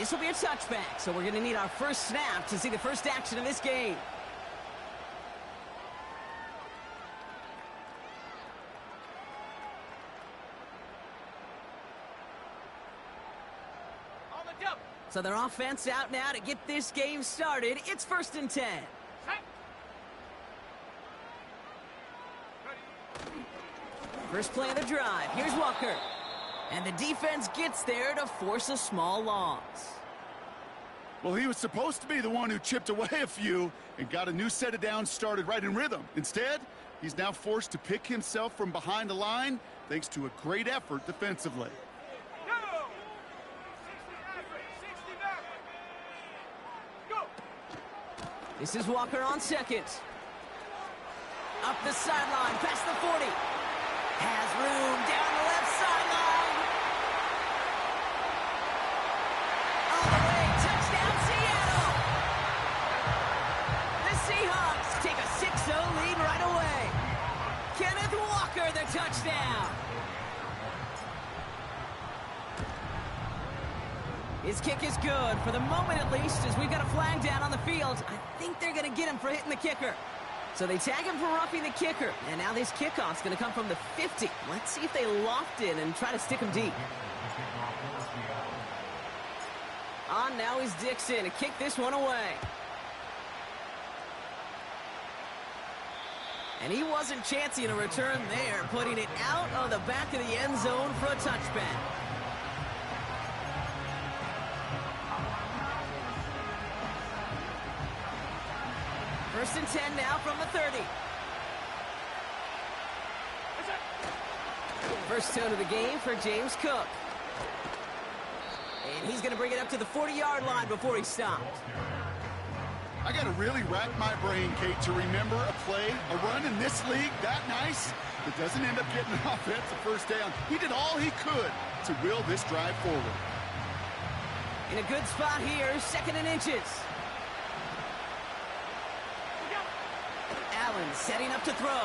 this will be a touchback, so we're going to need our first snap to see the first action of this game. So their offense out now to get this game started. It's 1st and 10. First play of the drive. Here's Walker. And the defense gets there to force a small loss. Well, he was supposed to be the one who chipped away a few and got a new set of downs started right in rhythm. Instead, he's now forced to pick himself from behind the line thanks to a great effort defensively. This is Walker on second. Up the sideline, past the 40. Has room down the left sideline. All the way, touchdown Seattle. The Seahawks take a 6-0 lead right away. Kenneth Walker, the touchdown. His kick is good, for the moment at least, as we've got a flag down on the field. I think they're going to get him for hitting the kicker. So they tag him for roughing the kicker, and now this kickoff's going to come from the 50. Let's see if they loft it and try to stick him deep. On now is Dixon to kick this one away. And he wasn't chancing a return there, putting it out of the back of the end zone for a touchback. First and 10 now from the 30. First tone of the game for James Cook. And he's going to bring it up to the 40-yard line before he stopped. I got to really rack my brain, Kate, to remember a play, a run in this league that nice that doesn't end up getting an offensive first down. He did all he could to will this drive forward. In a good spot here, 2nd and inches. Allen setting up to throw.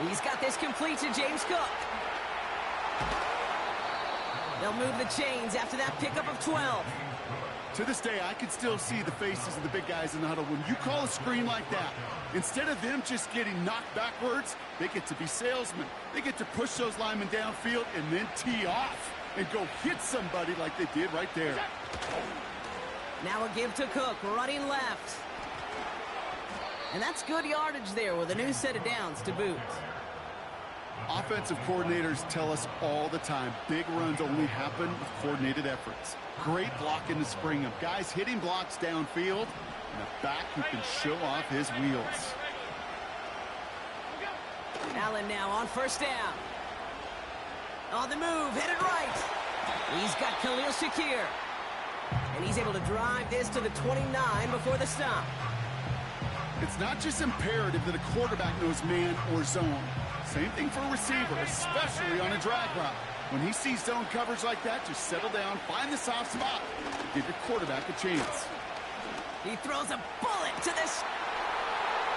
He's got this complete to James Cook. They'll move the chains after that pickup of 12. To this day, I can still see the faces of the big guys in the huddle. When you call a screen like that, instead of them just getting knocked backwards, they get to be salesmen. They get to push those linemen downfield and then tee off and go hit somebody like they did right there. Now a give to Cook, running left. And that's good yardage there with a new set of downs to boot. Offensive coordinators tell us all the time, big runs only happen with coordinated efforts. Great blocking to spring them. Guys hitting blocks downfield, and a back who can show off his wheels. Allen now on first down. On the move, headed right. He's got Khalil Shakir. And he's able to drive this to the 29 before the stop. It's not just imperative that a quarterback knows man or zone. Same thing for a receiver, especially on a drag route. When he sees zone coverage like that, just settle down, find the soft spot, and give your quarterback a chance. He throws a bullet to this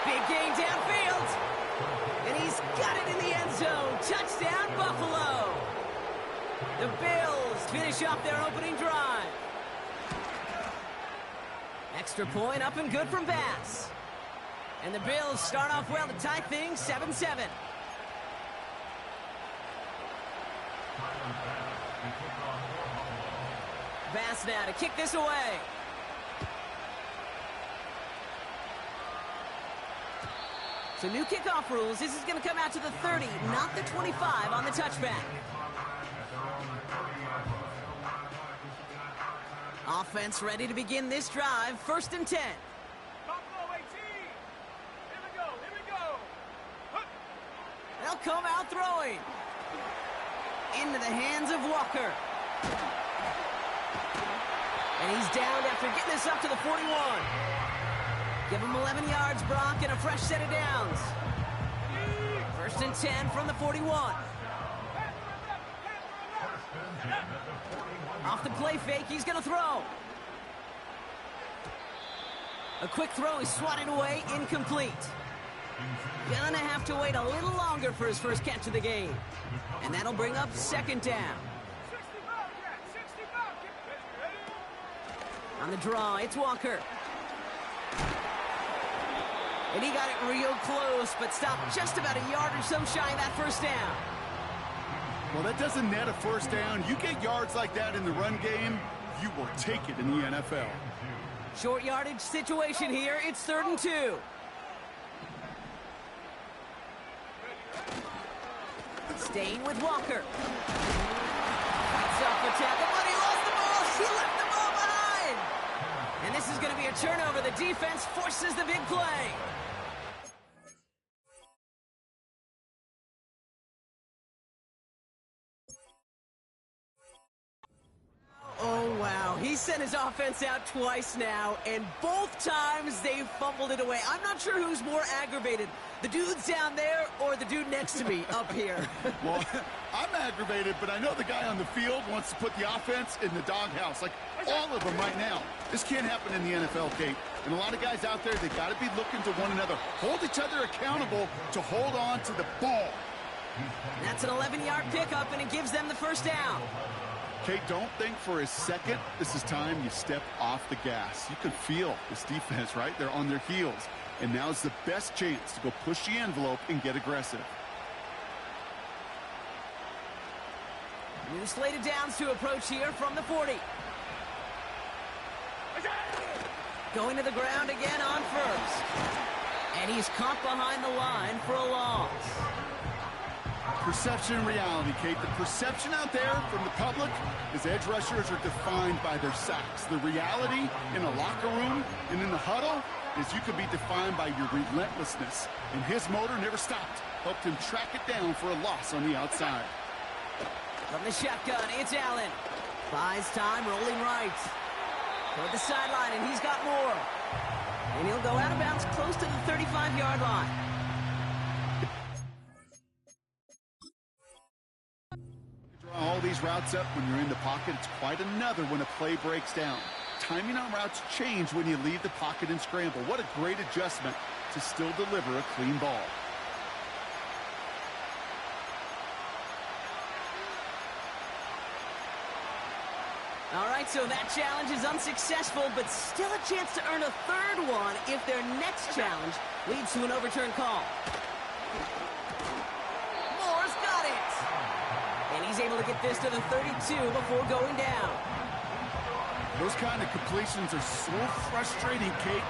big game downfield. And he's got it in the end zone. Touchdown, Buffalo. The Bills finish off their opening drive. Extra point up and good from Bass. And the Bills start off well to tie things 7-7. Bass now to kick this away. So new kickoff rules. This is going to come out to the 30, not the 25 on the touchback. Offense ready to begin this drive. 1st and 10. They'll come out throwing. Into the hands of Walker. And he's down after getting this up to the 41. Give him 11 yards, Brock, and a fresh set of downs. 1st and 10 from the 41. Off the play fake, he's going to throw. A quick throw is swatted away, incomplete. Gonna have to wait a little longer for his first catch of the game. And that'll bring up 2nd down. On the draw, it's Walker. And he got it real close, but stopped just about a yard or so shy of that first down. Well, that doesn't net a first down. You get yards like that in the run game, you will take it in the NFL. Short yardage situation here. It's 3rd and 2. Staying with Walker. It's off the tackle, but he lost the ball. He left the ball behind. And this is going to be a turnover. The defense forces the big play. Oh, wow. He sent his offense out twice now, and both times they fumbled it away. I'm not sure who's more aggravated, the dudes down there or the dude next to me up here. Well, I'm aggravated, but I know the guy on the field wants to put the offense in the doghouse, like all of them right now. This can't happen in the NFL, Kate. And a lot of guys out there, they got to be looking to one another, hold each other accountable to hold on to the ball. That's an 11-yard pickup, and it gives them the first down. Kate, don't think for a second this is time you step off the gas. You can feel this defense, right? They're on their heels. And now's the best chance to go push the envelope and get aggressive. New slated downs to approach here from the 40. Going to the ground again on first. And he's caught behind the line for a loss. Perception and reality, Kate. The perception out there from the public is edge rushers are defined by their sacks. The reality in a locker room and in the huddle is you could be defined by your relentlessness. And his motor never stopped. Helped him track it down for a loss on the outside. From the shotgun, it's Allen. Buys time, rolling right. Toward the sideline, and he's got more. And he'll go out of bounds close to the 35-yard line. All these routes up when you're in the pocket. It's quite another when a play breaks down. Timing on routes change when you leave the pocket and scramble. What a great adjustment to still deliver a clean ball. All right, so that challenge is unsuccessful, but still a chance to earn a third one if their next challenge leads to an overturned call. Moore's got it. And he's able to get this to the 32 before going down. Those kind of completions are so frustrating, Kate.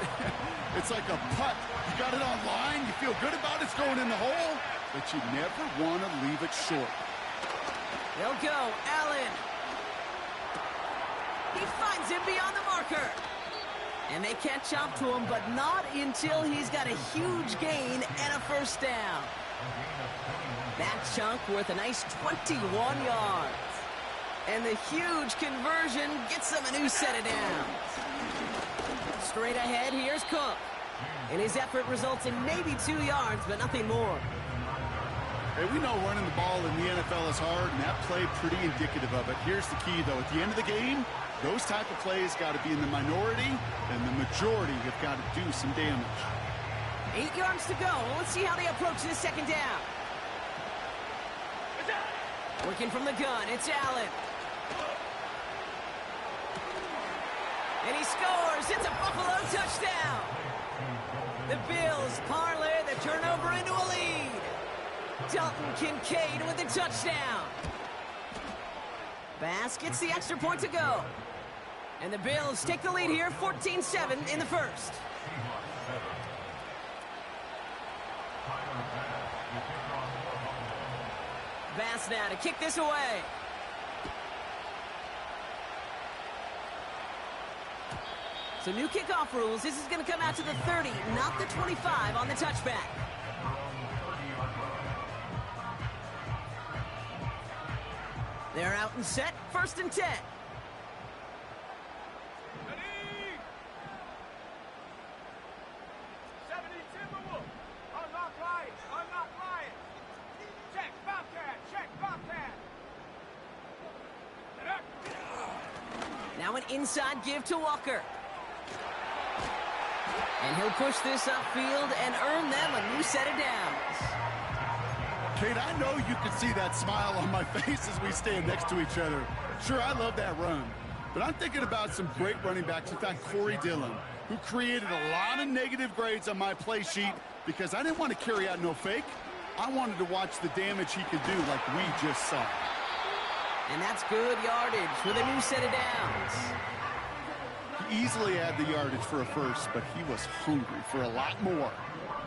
It's like a putt. You got it on line, you feel good about it, it's going in the hole, but you never want to leave it short. They'll go. Allen. He finds him beyond the marker. And they catch up to him, but not until he's got a huge gain and a first down. That chunk worth a nice 21 yards. And the huge conversion gets them a new set of downs. Straight ahead, here's Cook. And his effort results in maybe 2 yards, but nothing more. Hey, we know running the ball in the NFL is hard, and that play pretty indicative of it. Here's the key, though. At the end of the game, those type of plays got to be in the minority, and the majority have got to do some damage. 8 yards to go. Let's see how they approach this second down. Working from the gun, it's Allen. And he scores. It's a Buffalo touchdown. The Bills parlay the turnover into a lead. Dalton Kincaid with the touchdown. Bass gets the extra point to go. And the Bills take the lead here, 14-7 in the first. Bass now to kick this away. So new kickoff rules. This is going to come out to the 30, not the 25 on the touchback. They're out and set, 1st and 10. Now an inside give to Walker. And he'll push this upfield and earn them a new set of downs. Kate, I know you can see that smile on my face as we stand next to each other. Sure, I love that run. But I'm thinking about some great running backs. In fact, Corey Dillon, who created a lot of negative grades on my play sheet because I didn't want to carry out no fake. I wanted to watch the damage he could do like we just saw. And that's good yardage with a new set of downs. He easily had the yardage for a first, but he was hungry for a lot more.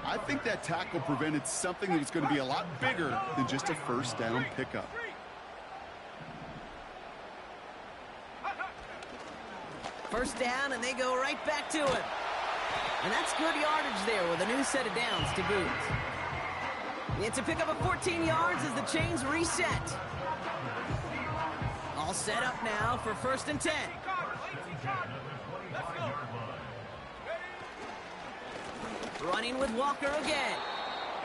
I think that tackle prevented something that was going to be a lot bigger than just a first down pickup. First down, and they go right back to it. And that's good yardage there with a new set of downs to boot. It's a pickup of 14 yards as the chains reset. All set up now for 1st and 10. Running with Walker again.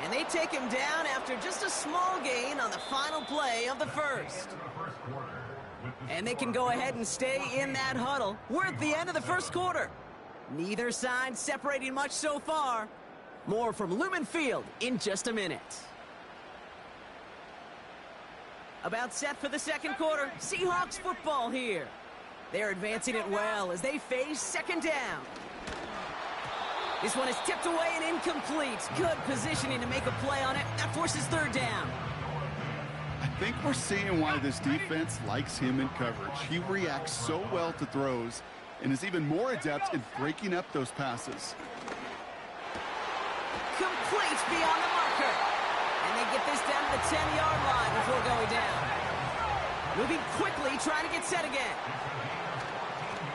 And they take him down after just a small gain on the final play of the first. And they can go ahead and stay in that huddle. We're at the end of the first quarter. Neither side separating much so far. More from Lumen Field in just a minute. About set for the second quarter. Seahawks football here. They're advancing it well as they face 2nd down. This one is tipped away and incomplete. Good positioning to make a play on it. That forces 3rd down. I think we're seeing why this defense likes him in coverage. He reacts so well to throws and is even more adept in breaking up those passes. Complete beyond the marker. And they get this down to the 10-yard line before going down. Moving quickly, trying to get set again.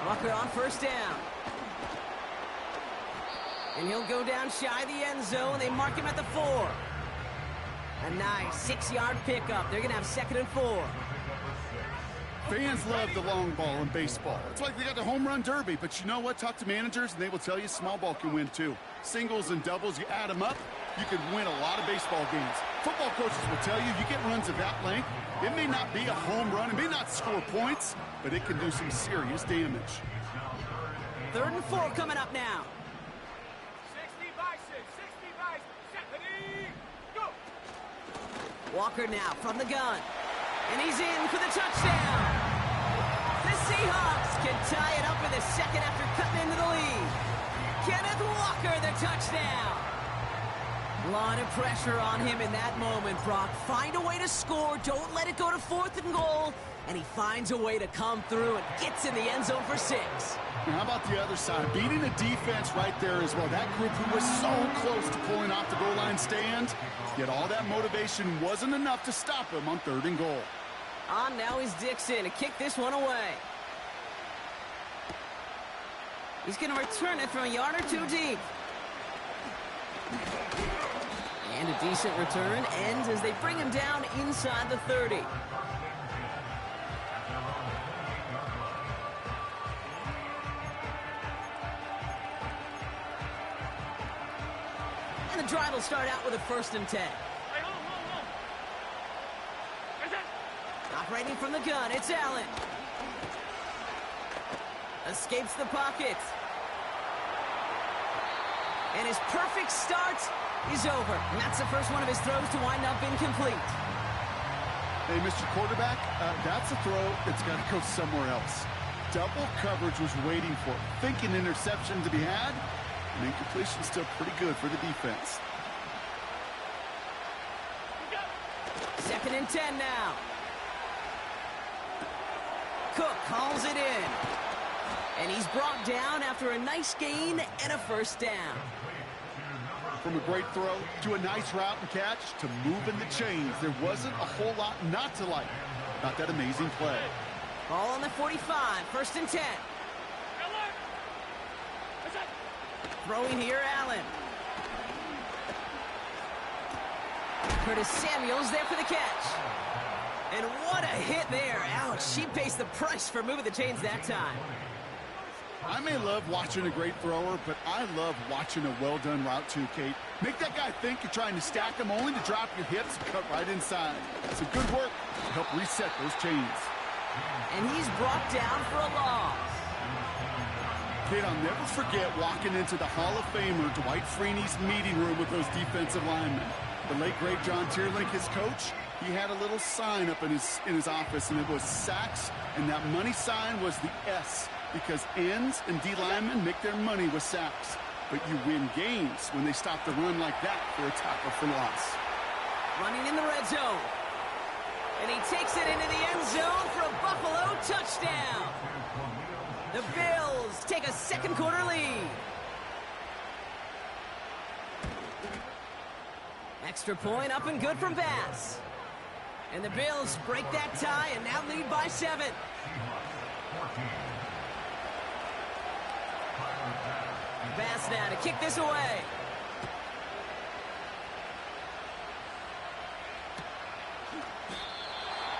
Walker on 1st down. And he'll go down shy of the end zone. They mark him at the 4. A nice 6-yard pickup. They're going to have 2nd and 4. Fans love the long ball in baseball. It's like they got the home run derby. But you know what? Talk to managers, and they will tell you small ball can win, too. Singles and doubles, you add them up, you could win a lot of baseball games. Football coaches will tell you, you get runs of that length, it may not be a home run, it may not score points, but it can do some serious damage. 3rd and 4 coming up now. 60 by 6, 60 by 70, go! Walker now from the gun. And he's in for the touchdown. The Seahawks can tie it up in the 2nd after cutting into the lead. Kenneth Walker, the touchdown. A lot of pressure on him in that moment, Brock. Find a way to score. Don't let it go to 4th and goal. And he finds a way to come through and gets in the end zone for 6. Now, how about the other side? Beating the defense right there as well. That group who was so close to pulling off the goal line stand, yet all that motivation wasn't enough to stop him on 3rd and goal. On now is Dixon to kick this one away. He's going to return it from a yard or 2 deep. And a decent return ends as they bring him down inside the 30. And the drive will start out with a 1st and 10. Operating from the gun, it's Allen. Escapes the pocket. And his perfect start is over. And that's the first one of his throws to wind up incomplete. Hey, Mr. Quarterback, that's a throw that's got to go somewhere else. Double coverage was waiting for it. Thinking interception to be had, and incompletion still pretty good for the defense. 2nd and 10 now. Cook calls it in. And he's brought down after a nice gain and a 1st down. From a great throw to a nice route and catch to moving the chains, there wasn't a whole lot not to like about that amazing play. Ball on the 45, 1st and 10. Throwing here, Allen. Curtis Samuel's there for the catch. And what a hit there. Ouch, she pays the price for moving the chains that time. I may love watching a great thrower, but I love watching a well-done route too, Kate. Make that guy think you're trying to stack him only to drop your hips and cut right inside. Some good work to help reset those chains. And he's brought down for a loss. Kate, I'll never forget walking into the Hall of Famer Dwight Freeney's meeting room with those defensive linemen. The late, great John Tierlink, his coach, he had a little sign up in his office, and it was sacks, and that money sign was the S, because ends and D linemen make their money with sacks. But you win games when they stop the run like that for a tackle for loss. Running in the red zone. And he takes it into the end zone for a Buffalo touchdown. The Bills take a second quarter lead. Extra point up and good from Bass. And the Bills break that tie and now lead by 7. Bass now to kick this away.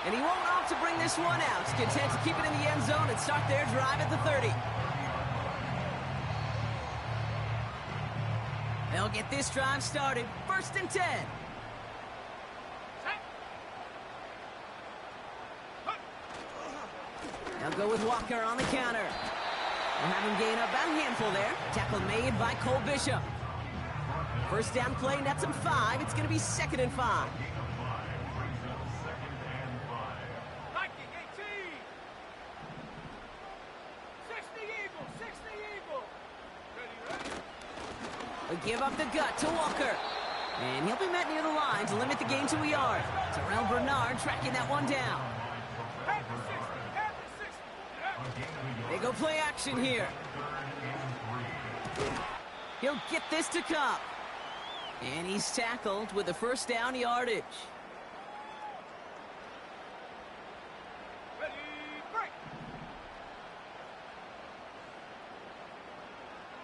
And he won't opt to bring this one out. Content to keep it in the end zone and start their drive at the 30. They'll get this drive started. 1st and 10. They'll go with Walker on the counter. We'll have him gain about a handful there. Tackle made by Cole Bishop. First down play, nets him 5. It's going to be 2nd and 5. They'll give up the gut to Walker. And he'll be met near the line to limit the gain to a yard. Terrell Bernard tracking that one down. They go play action here. He'll get this to Cup. And he's tackled with a first down yardage. Ready, break.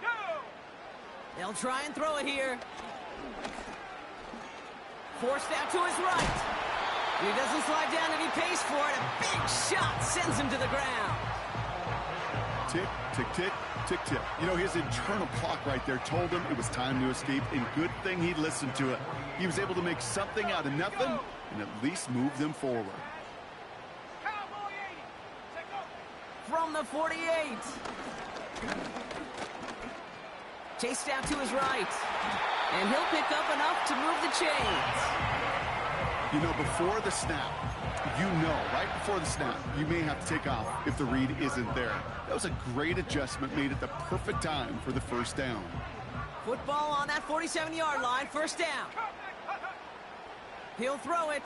Go! They'll try and throw it here. Forced out to his right. He doesn't slide down and he pays for it. A big shot sends him to the ground. Tick, tick, tick, tick, tick. You know, his internal clock right there told him it was time to escape, and good thing he listened to it. He was able to make something out of nothing and at least move them forward. Cowboy 80. Take over. From the 48. Chased out to his right. And he'll pick up enough to move the chains. You know, before the snap, right before the snap, you may have to take off if the read isn't there. That was a great adjustment made at the perfect time for the first down. Football on that 47-yard line, first down. He'll throw it.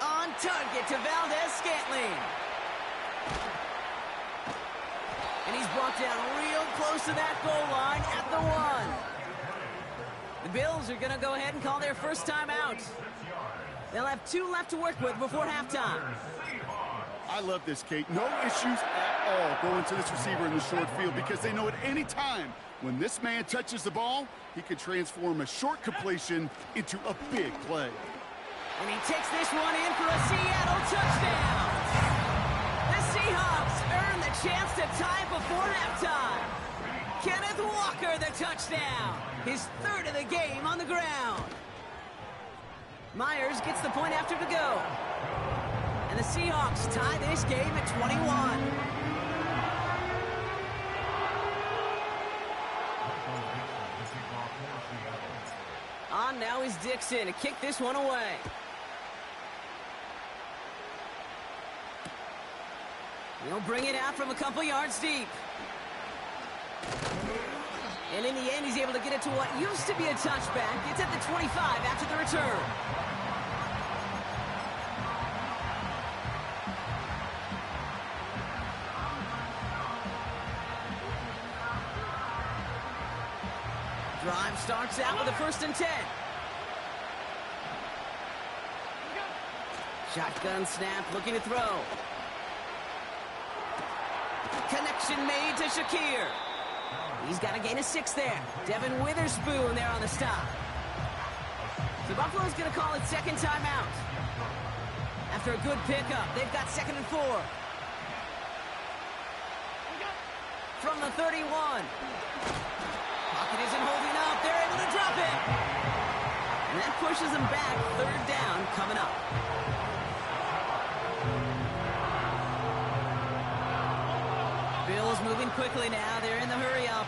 On target to Valdez-Scantling. And he's brought down real close to that goal line at the 1. The Bills are going to go ahead and call their first timeout. They'll have 2 left to work with before halftime. I love this, Kate. No issues at all going to this receiver in the short field because they know at any time when this man touches the ball, he can transform a short completion into a big play. And he takes this one in for a Seattle touchdown. The Seahawks earn the chance to tie before halftime. Kenneth Walker, the touchdown. His 3rd of the game on the ground. Myers gets the point after to go. And the Seahawks tie this game at 21. On now is Dixon to kick this one away. He'll bring it out from a couple yards deep. And in the end, he's able to get it to what used to be a touchback. It's at the 25 after the return. Drive starts out with a 1st and 10. Shotgun snap, looking to throw. Connection made to Shakir. He's got a gain of 6 there. Devin Witherspoon there on the stop. So Buffalo's going to call it second timeout. After a good pickup, they've got 2nd and 4. From the 31. Pocket isn't holding up. They're able to drop it. And that pushes them back. 3rd down coming up. Bills moving quickly now. They're in the hurry up.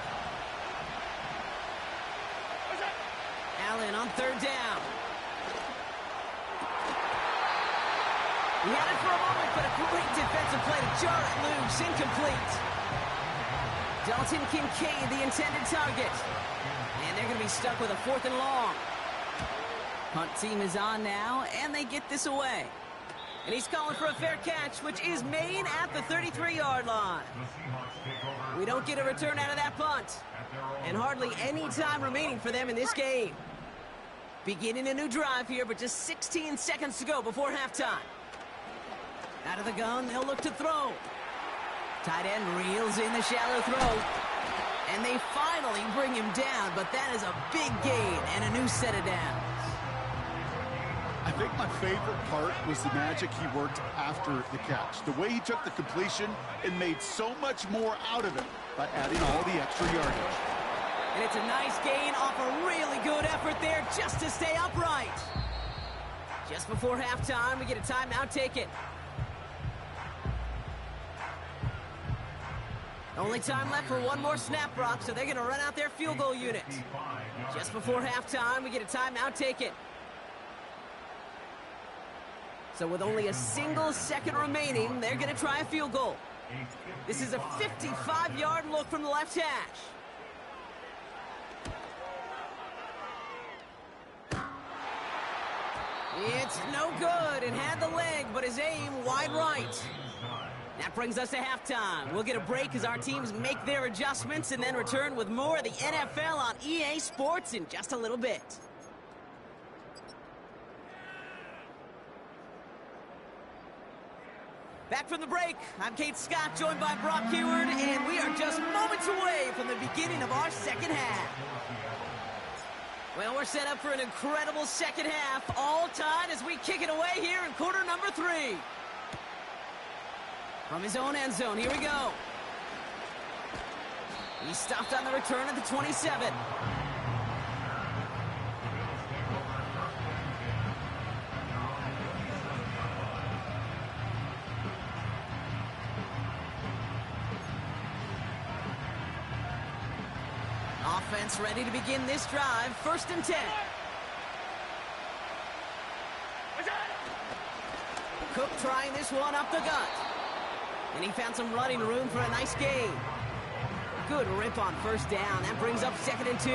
Allen on third down. He had it for a moment, but a great defensive play to jar it loose. Incomplete. Dalton Kincaid, the intended target. And they're going to be stuck with a 4th and long. Punt team is on now, and they get this away. And he's calling for a fair catch, which is made at the 33-yard line. We don't get a return out of that punt. And hardly any time remaining for them in this game. Beginning a new drive here, but just 16 seconds to go before halftime. Out of the gun, they'll look to throw. Tight end reels in the shallow throw. And they finally bring him down, but that is a big gain and a new set of downs. I think my favorite part was the magic he worked after the catch. The way he took the completion and made so much more out of it by adding all the extra yardage. And it's a nice gain off a really good effort there just to stay upright. Just before halftime, we get a timeout taken. Only time left for one more snap, Brock, so they're going to run out their field goal unit. Just before halftime, we get a timeout taken. So with only a single second remaining, they're going to try a field goal. This is a 55-yard look from the left hash. It's no good. It had the leg, but his aim wide right. That brings us to halftime. We'll get a break as our teams make their adjustments and then return with more of the NFL on EA Sports in just a little bit. Back from the break, I'm Kate Scott, joined by Brock Hayward, and we are just moments away from the beginning of our second half. Well, we're set up for an incredible second half, all tied as we kick it away here in quarter number 3. From his own end zone, here we go. He stopped on the return at the 27. Offense ready to begin this drive. 1st and 10. Cook trying this one up the gut. And he found some running room for a nice gain. Good rip on 1st down. That brings up 2nd and 2.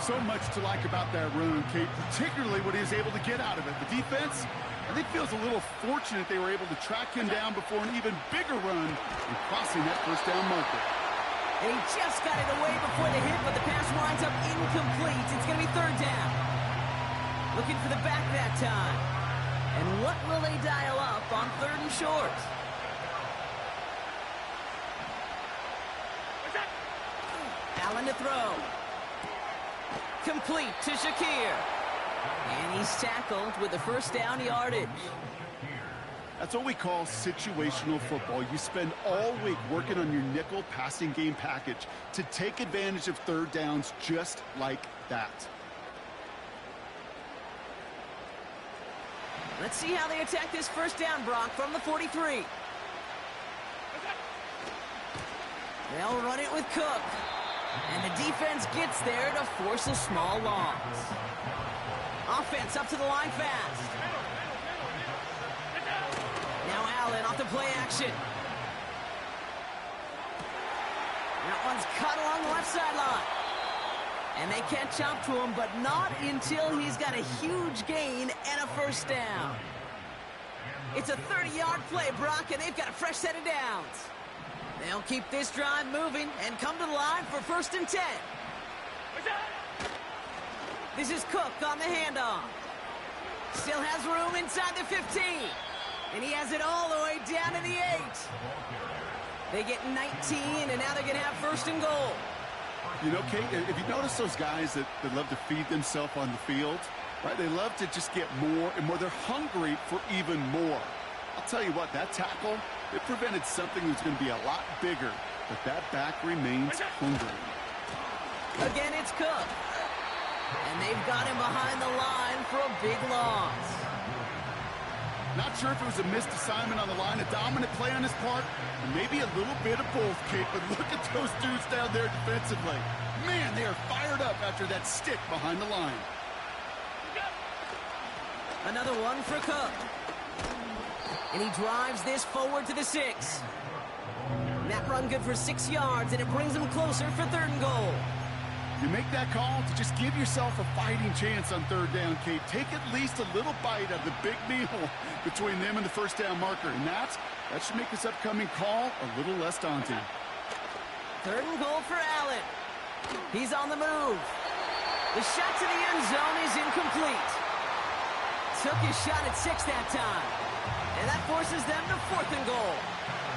So much to like about that run, Kate, particularly what he was able to get out of it. The defense, I think, feels a little fortunate they were able to track him down before an even bigger run and crossing that 1st down marker. And he just got it away before the hit, but the pass winds up incomplete. It's going to be 3rd down. Looking for the back that time. And what will they dial up on 3rd and short? Allen to throw. Complete to Shakir. And he's tackled with the 1st down yardage. That's what we call situational football. You spend all week working on your nickel passing game package to take advantage of 3rd downs just like that. Let's see how they attack this 1st down, Brock, from the 43. They'll run it with Cook. And the defense gets there to force a small loss. Offense up to the line fast. Now Allen off the play action. That one's cut along the left sideline. And they catch up to him, but not until he's got a huge gain and a 1st down. It's a 30-yard play, Brock, and they've got a fresh set of downs. They'll keep this drive moving and come to the line for 1st and 10. This is Cook on the handoff. Still has room inside the 15. And he has it all the way down to the 8. They get 19, and now they're going to have 1st and goal. You know, Kate, if you notice those guys that love to feed themselves on the field, right? They love to just get more and more. They're hungry for even more. I'll tell you what, that tackle, it prevented something that's going to be a lot bigger, but that back remains hungry. Again, it's Cook. And they've got him behind the line for a big loss. Not sure if it was a missed assignment on the line, a dominant play on his part, or maybe a little bit of both, Kate. But look at those dudes down there defensively. Man, they are fired up after that stick behind the line. Another one for Cook. And he drives this forward to the 6. That run good for 6 yards, and it brings him closer for 3rd and goal. You make that call to just give yourself a fighting chance on 3rd down, Kate. Take at least a little bite of the big meal between them and the 1st down marker. And that should make this upcoming call a little less daunting. 3rd and goal for Allen. He's on the move. The shot to the end zone is incomplete. Took his shot at 6 that time. And that forces them to 4th and goal.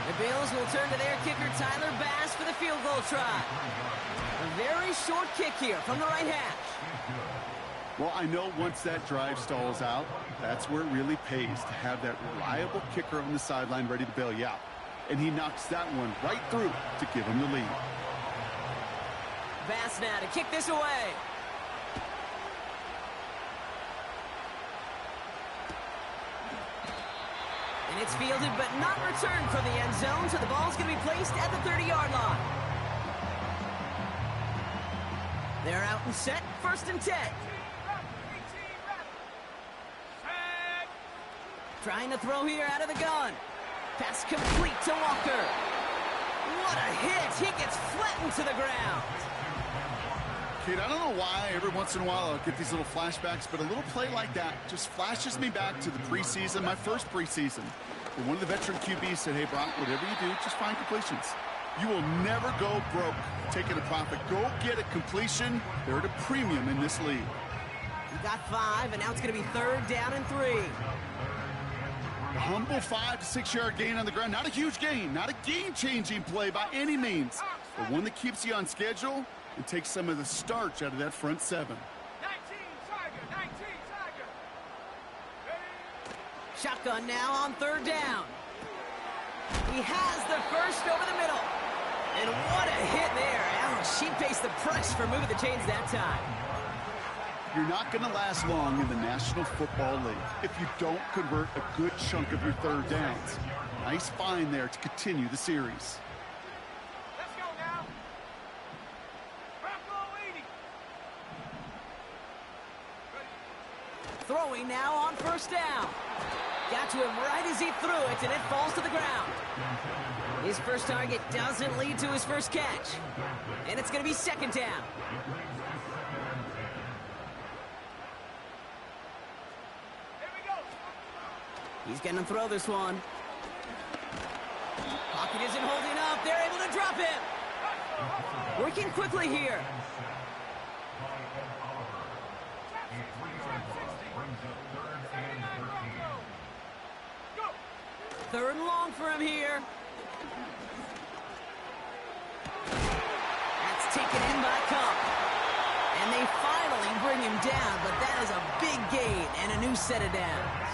The Bills will turn to their kicker, Tyler Bass, for the field goal try. A very short kick here from the right hash. Well, I know once that drive stalls out, that's where it really pays to have that reliable kicker on the sideline ready to bail you out. And he knocks that one right through to give him the lead. Bass now to kick this away. And it's fielded but not returned from the end zone, so the ball's going to be placed at the 30-yard line. They're out and set, 1st and 10. Trying to throw here out of the gun. Pass complete to Walker. What a hit! He gets flattened to the ground. Kate, I don't know why every once in a while I'll get these little flashbacks, but a little play like that just flashes me back to the preseason, my first preseason. When one of the veteran QBs said, hey, Brock, whatever you do, just find completions. You will never go broke taking a profit. Go get a completion. They're at a premium in this league. He got 5, and now it's going to be 3rd down and 3. A humble 5 to 6 yard gain on the ground. Not a huge gain, not a game-changing play by any means, but one that keeps you on schedule and takes some of the starch out of that front 7. 19 Tiger, 19 Tiger. Shotgun now on 3rd down. He has the first over the middle. And what a hit there. Ouch, she faced the press for moving the chains that time. You're not going to last long in the National Football League if you don't convert a good chunk of your 3rd downs. Nice find there to continue the series. Let's go now. Bravo 80. Throwing now on 1st down. Got to him right as he threw it, and it falls to the ground. His first target doesn't lead to his first catch. And it's going to be 2nd down. He's going to throw this one. Pocket isn't holding up. They're able to drop him. Working quickly here. Third and long for him here. That's taken in by Cup. And they finally bring him down, but that is a big gain and a new set of downs.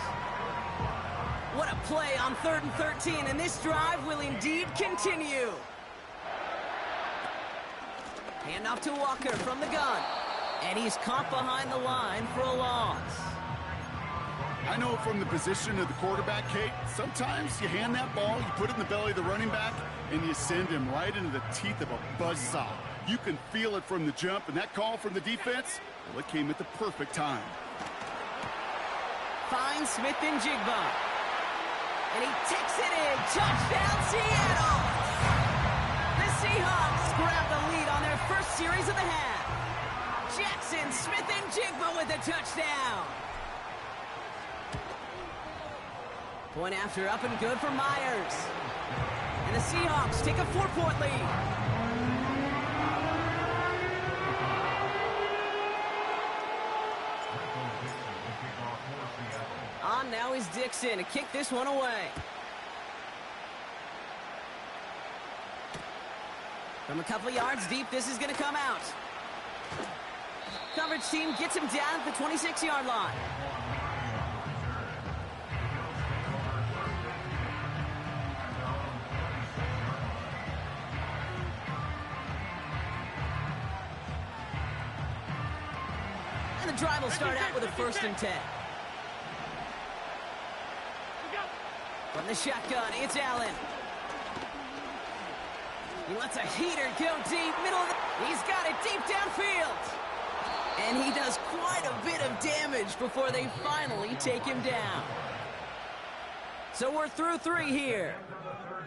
What a play on 3rd and 13, and this drive will indeed continue. Handoff to Walker from the gun. And he's caught behind the line for a loss. I know from the position of the quarterback, Kate, sometimes you hand that ball, you put it in the belly of the running back, and you send him right into the teeth of a buzzsaw. You can feel it from the jump, and that call from the defense, well, it came at the perfect time. Finds Smith and Jigba. And he takes it in. Touchdown, Seattle! The Seahawks grab the lead on their first series of the half. Jackson, Smith, and Jigba with a touchdown. Point after up and good for Myers. And the Seahawks take a 4-point lead. On now is Dixon to kick this one away. From a couple of yards deep, this is going to come out. Coverage team gets him down at the 26-yard line. And the drive will start out with a 1st and 10. From the shotgun, it's Allen. He lets a heater go deep, middle of the... He's got it deep downfield. And he does quite a bit of damage before they finally take him down. So we're through 3 here.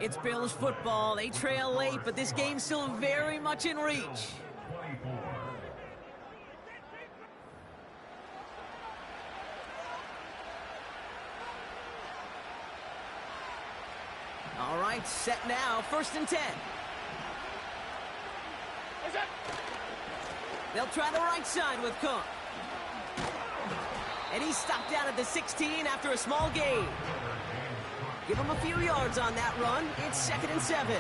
It's Bills football. They trail late, but this game's still very much in reach. All right, set now, 1st and 10. They'll try the right side with Cook. And he's stopped down at the 16 after a small gain. Give him a few yards on that run. It's 2nd and 7.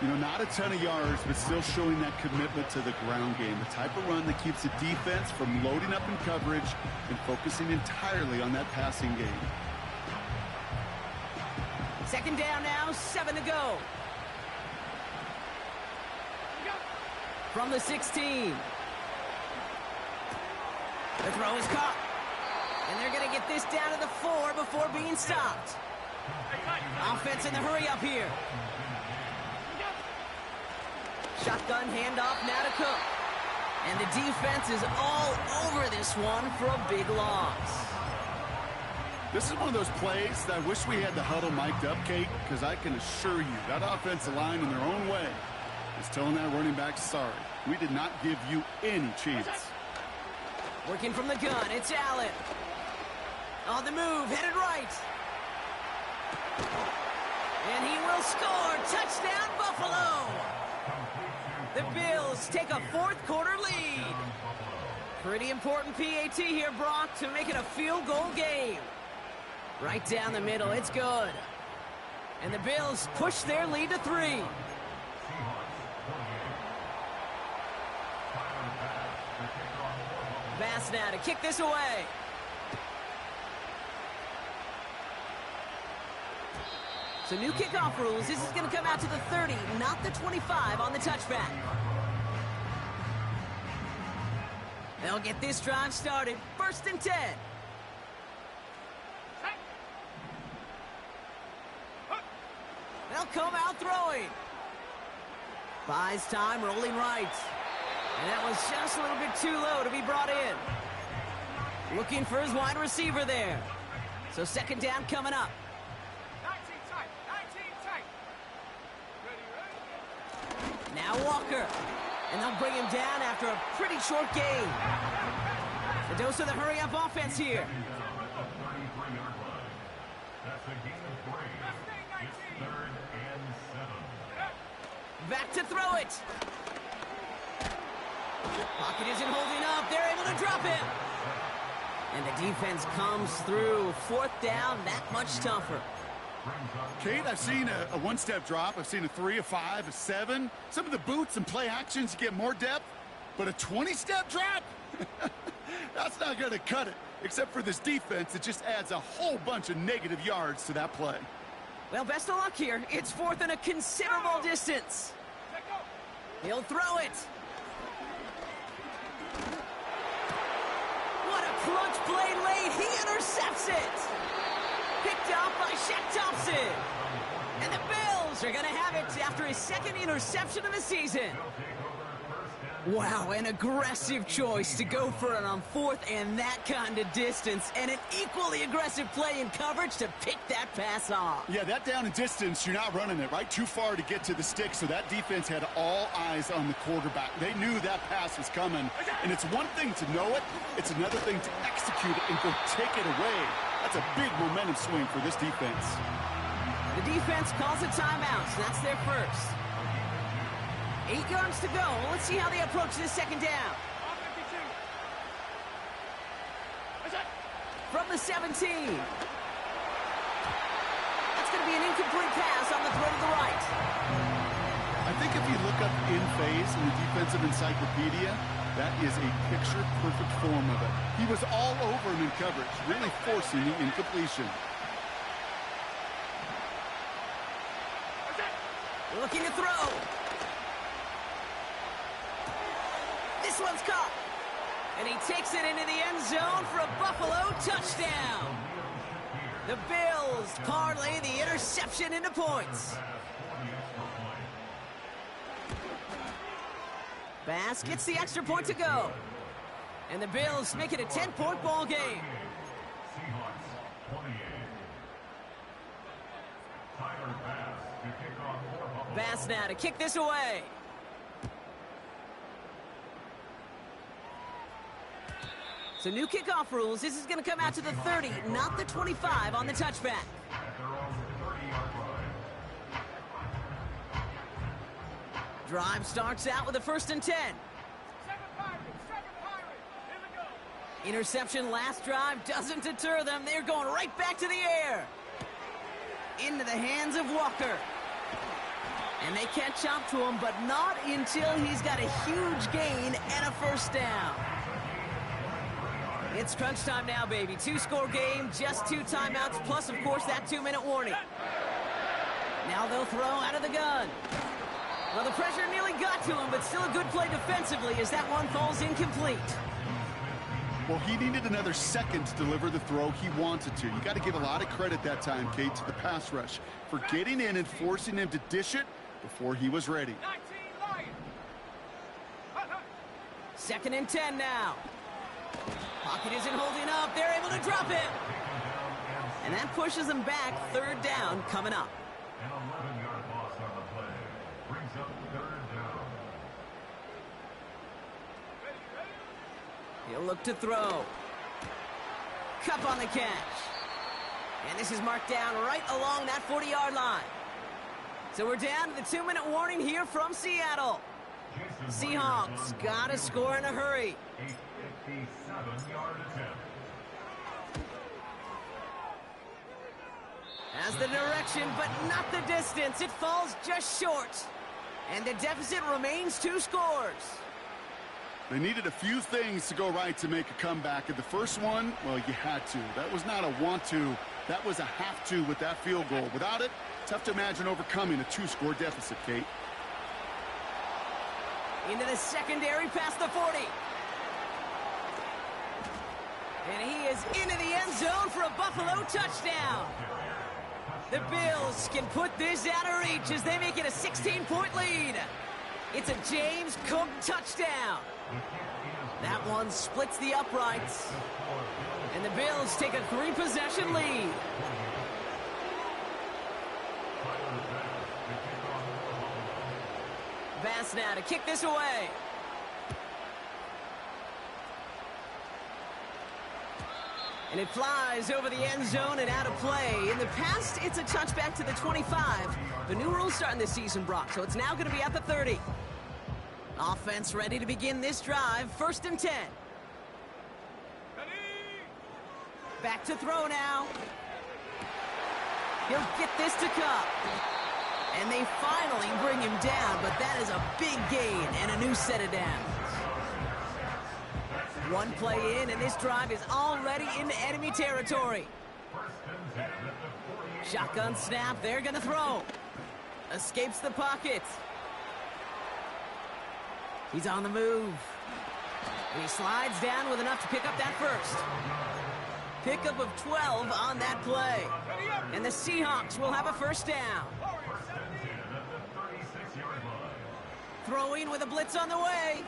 You know, not a ton of yards, but still showing that commitment to the ground game. The type of run that keeps the defense from loading up in coverage and focusing entirely on that passing game. 2nd down now, 7 to go. From the 16. The throw is caught. And they're going to get this down to the 4 before being stopped. Offense in the hurry up here. Shotgun handoff now to Cook. And the defense is all over this one for a big loss. This is one of those plays that I wish we had the huddle mic'd up, Kate, because I can assure you that offensive line in their own way is telling that running back, sorry, we did not give you any chance. Working from the gun, it's Allen. On the move, headed right. And he will score. Touchdown, Buffalo. The Bills take a 4th quarter lead. Pretty important PAT here, Brock, to make it a field goal game. Right down the middle, it's good. And the Bills push their lead to 3. Bass now to kick this away. So new kickoff rules. This is going to come out to the 30, not the 25 on the touchback. They'll get this drive started. 1st and 10. They'll come out throwing. Buys time, rolling right. And that was just a little bit too low to be brought in. Looking for his wide receiver there. So 2nd down coming up. 19 tight. Ready. Now Walker. And they'll bring him down after a pretty short gain. The dose of the hurry-up offense here. Back to throw it. Pocket isn't holding up. They're able to drop him. And the defense comes through. 4th down, that much tougher. Kate, I've seen a 1-step drop. I've seen a 3, a 5, a 7. Some of the boots and play actions, you get more depth. But a 20-step drop? That's not going to cut it. Except for this defense, it just adds a whole bunch of negative yards to that play. Well, best of luck here. It's 4th and a considerable distance. He'll throw it. What a clutch play late. He intercepts it. Picked up by Shaq Thompson. And the Bills are going to have it after his 2nd interception of the season. Wow, an aggressive choice to go for it on 4th and that kind of distance. And an equally aggressive play in coverage to pick that pass off. Yeah, that down and distance, you're not running it, right? Too far to get to the stick, so that defense had all eyes on the quarterback. They knew that pass was coming. And it's one thing to know it, it's another thing to execute it and go take it away. That's a big momentum swing for this defense. The defense calls a timeout, so that's their first. 8 yards to go. Let's see how they approach this 2nd down. From the 17. That's going to be an incomplete pass on the throw to the right. I think if you look up in phase in the defensive encyclopedia, that is a picture-perfect form of it. He was all over him in coverage, really forcing the incompletion. Looking to throw. This one's caught. And he takes it into the end zone for a Buffalo touchdown. The Bills parlay the interception into points. Bass gets the extra point to go. And the Bills make it a 10-point ball game. Bass now to kick this away. So new kickoff rules. This is going to come out to the 30, not the 25 on the touchback. Drive starts out with a 1st and 10. Interception last drive doesn't deter them. They're going right back to the air. Into the hands of Walker. And they catch up to him, but not until he's got a huge gain and a 1st down. It's crunch time now, baby. 2-score game, just 2 timeouts, plus, of course, that 2-minute warning. Now they'll throw out of the gun. Well, the pressure nearly got to him, but still a good play defensively as that one falls incomplete. Well, he needed another second to deliver the throw he wanted to. You got to give a lot of credit that time, Kate, to the pass rush for getting in and forcing him to dish it before he was ready. 2nd and 10 now. Pocket isn't holding up. They're able to drop it. And that pushes them back. 3rd down coming up. An 11-yard loss on the play. Brings up 3rd down. He'll look to throw. Cup on the catch. And this is marked down right along that 40-yard line. So we're down to the 2-minute warning here from Seattle. Seahawks got to score in a hurry. 57-yard attempt. Has the direction, but not the distance. It falls just short. And the deficit remains 2 scores. They needed a few things to go right to make a comeback. And the first one, well, you had to. That was not a want to. That was a have to with that field goal. Without it, tough to imagine overcoming a 2-score deficit, Kate. Into the secondary past the 40. And he is into the end zone for a Buffalo touchdown. The Bills can put this out of reach as they make it a 16-point lead. It's a James Cook touchdown. That one splits the uprights. And the Bills take a 3-possession lead. Bass now to kick this away. And it flies over the end zone and out of play. In the past, it's a touchback to the 25. The new rules starting this season, Brock, so it's now going to be at the 30. Offense ready to begin this drive. 1st and 10. Back to throw now. He'll get this to Cup. And they finally bring him down, but that is a big gain and a new set of downs. One play in, and this drive is already into enemy territory. Shotgun snap, they're going to throw. Escapes the pocket. He's on the move. And he slides down with enough to pick up that 1st. Pickup of 12 on that play. And the Seahawks will have a 1st down. Throwing with a blitz on the way.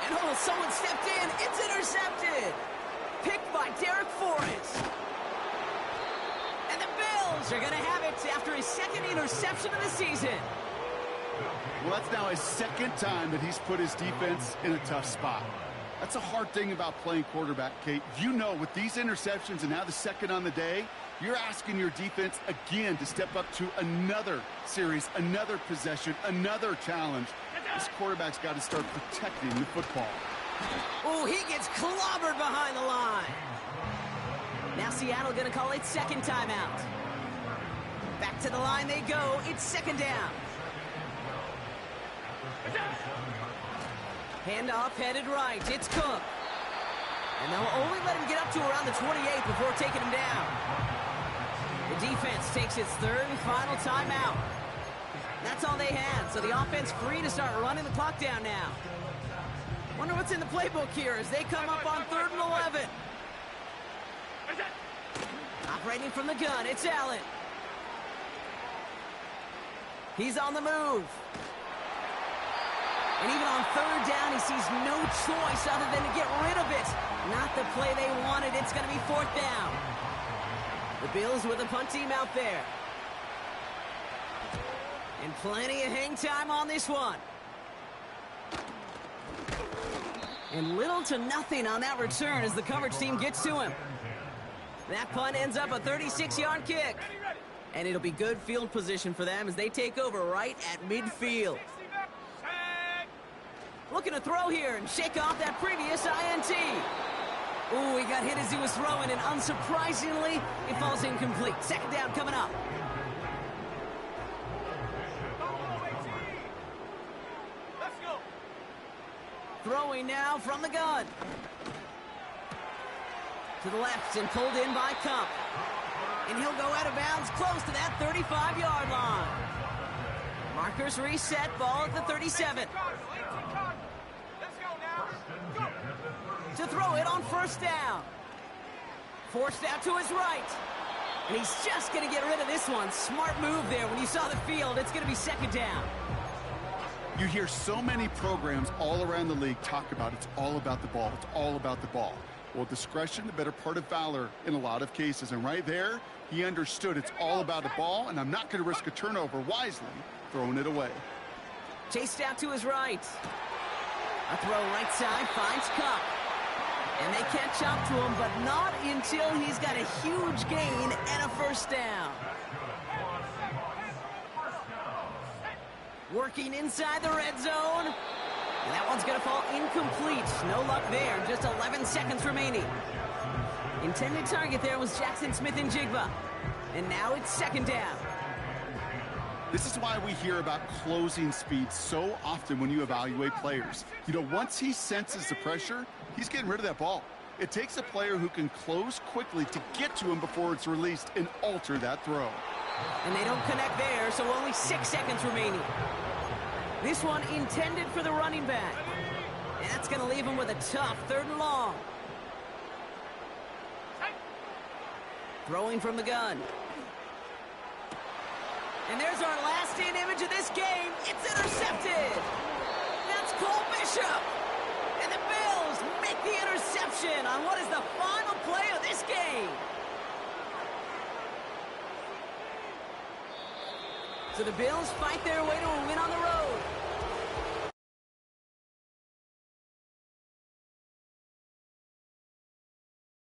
And oh, someone stepped in. It's intercepted. Picked by Derek Forrest. And the Bills are going to have it after his 2nd interception of the season. Well, that's now his 2nd time that he's put his defense in a tough spot. That's a hard thing about playing quarterback, Kate. You know, with these interceptions and now the 2nd on the day, you're asking your defense again to step up to another series, another possession, another challenge. This quarterback's got to start protecting the football. Oh, he gets clobbered behind the line. Now Seattle going to call it 2nd timeout. Back to the line they go. It's 2nd down. Handoff headed right. It's Cook. And they'll only let him get up to around the 28 before taking him down. The defense takes its 3rd and final timeout. That's all they had, so the offense free to start running the clock down now. Wonder what's in the playbook here as they come up on 3rd and 11. Operating from the gun, it's Allen. He's on the move. And even on third down, he sees no choice other than to get rid of it. Not the play they wanted. It's going to be fourth down. The Bills with a punt team out there. And plenty of hang time on this one. And little to nothing on that return as the coverage team gets to him. That punt ends up a 36-yard kick. And it'll be good field position for them as they take over right at midfield. Looking to throw here and shake off that previous INT. Ooh, he got hit as he was throwing, and unsurprisingly, it falls incomplete. Second down coming up. Let's go. Throwing now from the gun. To the left and pulled in by Kump. And he'll go out of bounds close to that 35-yard line. Markers reset, ball at the 37. Let's go now. Go. To throw it on first down. Forced out to his right. And he's just going to get rid of this one. Smart move there. When you saw the field, it's going to be second down. You hear so many programs all around the league talk about it's all about the ball. It's all about the ball. Well, discretion, the better part of valor in a lot of cases. And right there, he understood it's all about the ball, and I'm not going to risk a turnover wisely, throwing it away. Chased out to his right. A throw right side finds Cup. And they catch up to him, but not until he's got a huge gain and a first down. Working inside the red zone. And that one's going to fall incomplete. No luck there. Just 11 seconds remaining. Intended target there was Jackson Smith and Jigba. And now it's second down. This is why we hear about closing speed so often when you evaluate players. You know, once he senses the pressure, he's getting rid of that ball. It takes a player who can close quickly to get to him before it's released and alter that throw. And they don't connect there, so only 6 seconds remaining. This one intended for the running back. And that's going to leave him with a tough third and long. Throwing from the gun. And there's our last-in image of this game. It's intercepted. That's Cole Bishop. And the Bills make the interception on what is the final play of this game. So the Bills fight their way to a win on the road.